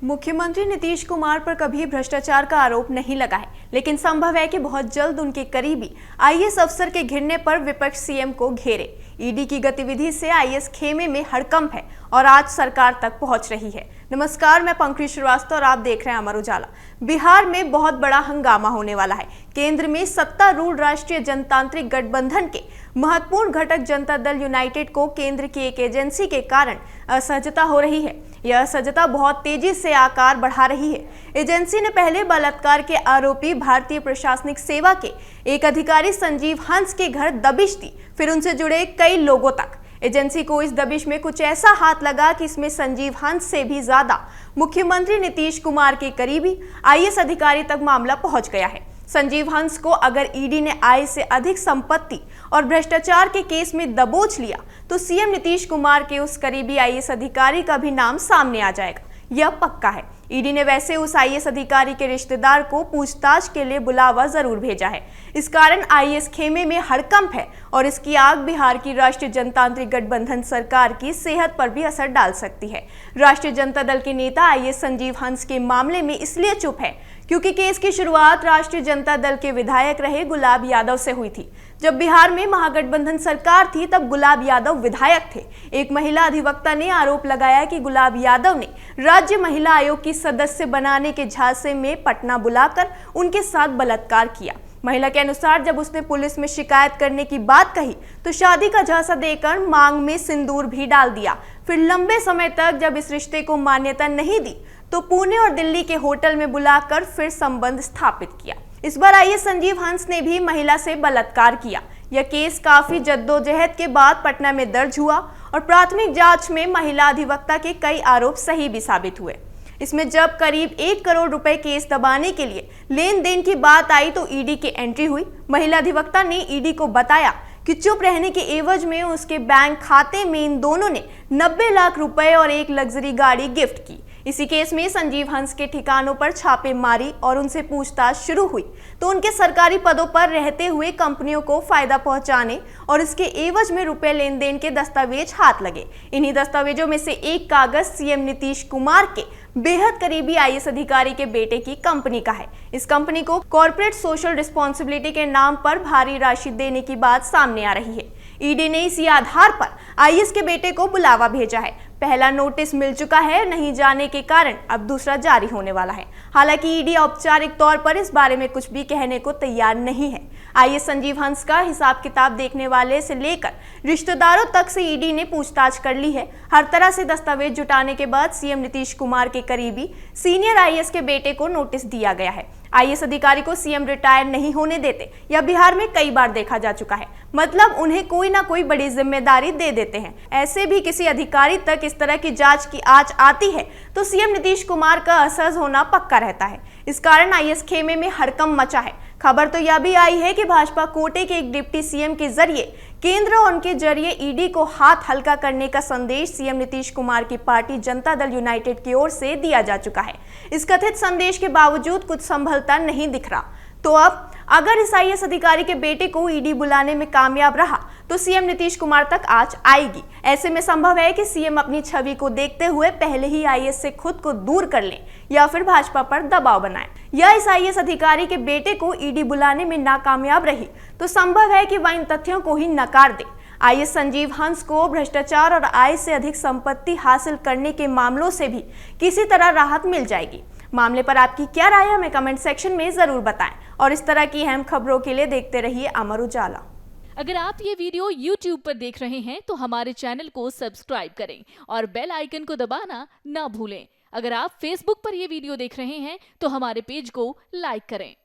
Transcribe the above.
मुख्यमंत्री नीतीश कुमार पर कभी भ्रष्टाचार का आरोप नहीं लगा है, लेकिन संभव है कि बहुत जल्द उनके करीबी आईएएस अफसर के घिरने पर विपक्ष सीएम को घेरे। ईडी की गतिविधि से आईएएस खेमे में हड़कंप है और आज सरकार तक पहुंच रही है। नमस्कार, मैं पंकज श्रीवास्तव और आप देख रहे हैं अमर उजाला। बिहार में बहुत बड़ा हंगामा होने वाला है। केंद्र में सत्तारूढ़ राष्ट्रीय जनतांत्रिक गठबंधन के महत्वपूर्ण घटक जनता दल यूनाइटेड को केंद्र की एक एजेंसी के कारण असहजता हो रही है। यह असहजता बहुत तेजी से आकार बढ़ा रही है। एजेंसी ने पहले बलात्कार के आरोपी भारतीय प्रशासनिक सेवा के एक अधिकारी संजीव हंस के घर दबिश दी, फिर उनसे जुड़े कई लोगों तक। एजेंसी को इस दबिश में कुछ ऐसा हाथ लगा कि इसमें संजीव हंस से भी ज्यादा मुख्यमंत्री नीतीश कुमार के करीबी आईएएस अधिकारी तक मामला पहुंच गया है। संजीव हंस को अगर ईडी ने आय से अधिक संपत्ति और भ्रष्टाचार के केस में दबोच लिया तो सीएम नीतीश कुमार के उस करीबी आईएएस अधिकारी का भी नाम सामने आ जाएगा, यह पक्का है। ईडी ने वैसे उस आईएएस अधिकारी के रिश्तेदार को पूछताछ के लिए बुलावा जरूर भेजा है। इस कारण आईएएस खेमे में हड़कंप है और इसकी आग बिहार की राष्ट्रीय जनतांत्रिक गठबंधन सरकार की सेहत पर भी असर डाल सकती है। राष्ट्रीय जनता दल के नेता आईएएस संजीव हंस के मामले में इसलिए चुप है क्योंकि केस की शुरुआत राष्ट्रीय जनता दल के विधायक रहे गुलाब यादव से हुई थी। जब बिहार में महागठबंधन सरकार थी तब गुलाब यादव विधायक थे। एक महिला अधिवक्ता ने आरोप लगाया कि गुलाब यादव ने राज्य महिला आयोग की सदस्य बनाने के झांसे में पटना बुलाकर उनके साथ बलात्कार किया। महिला के अनुसार जब उसने पुलिस में शिकायत करने की बात कही तो शादी का झांसा देकर मांग में सिंदूर भी डाल दिया। फिर लंबे समय तक जब इस रिश्ते को मान्यता नहीं दी तो पुणे और दिल्ली के होटल में बुलाकर फिर संबंध स्थापित किया। इस बार आईएएस संजीव हंस ने भी महिला से बलात्कार किया। यह केस काफी जद्दोजहद के बाद पटना में दर्ज हुआ और प्राथमिक जांच में महिला अधिवक्ता के कई आरोप सही भी साबित हुए। इसमें जब करीब 1 करोड़ रुपए केस दबाने के लिए लेन देन की बात आई तो ईडी की एंट्री हुई। महिला अधिवक्ता ने ईडी को बताया कि चुप रहने के एवज में उसके बैंक खाते में इन दोनों ने 90 लाख रुपए और एक लग्जरी गाड़ी गिफ्ट की। इसी केस में संजीव हंस के ठिकानों पर छापे मारी और उनसे पूछताछ शुरू हुई तो उनके सरकारी पदों पर रहते हुए कंपनियों को फायदा पहुंचाने और इसके एवज में रुपए लेन देन के दस्तावेज हाथ लगे। इन्हीं दस्तावेजों में से एक कागज सीएम नीतीश कुमार के बेहद करीबी आईएएस अधिकारी के बेटे की कंपनी का है। इस कंपनी को कॉर्पोरेट सोशल रिस्पॉन्सिबिलिटी के नाम पर भारी राशि देने की बात सामने आ रही है। ईडी ने इसी आधार पर आईएएस के बेटे को बुलावा भेजा है। पहला नोटिस मिल चुका है, नहीं जाने के कारण अब दूसरा जारी होने वाला है। हालांकि ईडी औपचारिक तौर पर इस बारे में कुछ भी कहने को तैयार नहीं है। आईएएस संजीव हंस का हिसाब किताब देखने वाले से लेकर रिश्तेदारों तक से ईडी ने पूछताछ कर ली है। हर तरह से दस्तावेज जुटाने के बाद सीएम नीतीश कुमार के करीबी सीनियर आईएएस के बेटे को नोटिस दिया गया है। आईएएस अधिकारी को सीएम रिटायर नहीं होने देते, यह बिहार में कई बार देखा जा चुका है। मतलब उन्हें कोई ना कोई बड़ी जिम्मेदारी दे देते हैं। ऐसे भी किसी अधिकारी तक इस तरह की जांच की आंच आती है तो सीएम नीतीश कुमार का असहज होना पक्का रहता है। इस कारण आईएएस खेमे में हड़कंप मचा है। खबर तो यह भी आई है कि भाजपा कोटे के एक डिप्टी सीएम के जरिए केंद्र और उनके जरिए ईडी को हाथ हल्का करने का संदेश सीएम नीतीश कुमार की पार्टी जनता दल यूनाइटेड की ओर से दिया जा चुका है। इस कथित संदेश के बावजूद कुछ संभलता नहीं दिख रहा। तो अब अगर इस आईएएस अधिकारी के बेटे को ईडी बुलाने में कामयाब रहा तो सीएम नीतीश कुमार तक आंच आएगी। ऐसे में संभव है कि सीएम अपनी छवि को देखते हुए पहले ही आईएएस से खुद को दूर कर लें या फिर भाजपा पर दबाव बनाएं। या इस आईएएस अधिकारी के बेटे को ईडी बुलाने में नाकामयाब रही तो संभव है कि वह इन तथ्यों को ही नकार दे। आईएएस संजीव हंस को भ्रष्टाचार और आय से अधिक संपत्ति हासिल करने के मामलों से भी किसी तरह राहत मिल जाएगी। मामले पर आपकी क्या राय है, हमें कमेंट सेक्शन में जरूर बताएं और इस तरह की अहम खबरों के लिए देखते रहिए अमर उजाला। अगर आप ये वीडियो YouTube पर देख रहे हैं तो हमारे चैनल को सब्सक्राइब करें और बेल आइकन को दबाना ना भूलें। अगर आप Facebook पर ये वीडियो देख रहे हैं तो हमारे पेज को लाइक करें।